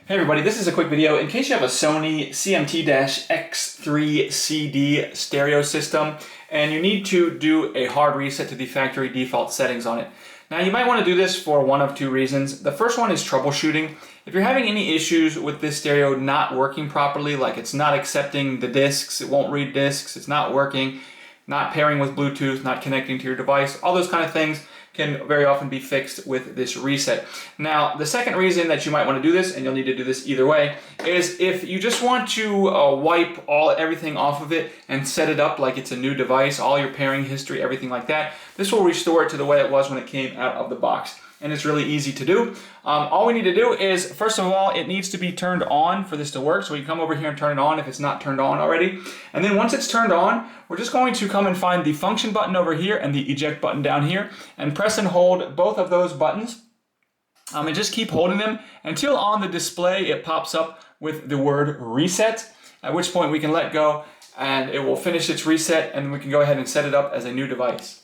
Hey everybody, this is a quick video. In case you have a Sony CMT-X3CD Stereo system and you need to do a hard reset to the factory default settings on it. Now you might want to do this for one of two reasons. The first one is troubleshooting. If you're having any issues with this stereo not working properly, like it's not accepting the discs, it won't read discs, it's not working, not pairing with Bluetooth, not connecting to your device, all those kind of things can very often be fixed with this reset. Now, the second reason that you might want to do this, and you'll need to do this either way, is if you just want to wipe everything off of it and set it up like it's a new device, all your pairing history, everything like that, this will restore it to the way it was when it came out of the box. And it's really easy to do. All we need to do is, first of all, it needs to be turned on for this to work. So we come over here and turn it on if it's not turned on already. And then once it's turned on, we're just going to come and find the function button over here and the eject button down here and press and hold both of those buttons. And just keep holding them until on the display it pops up with the word reset, at which point we can let go and it will finish its reset and we can go ahead and set it up as a new device.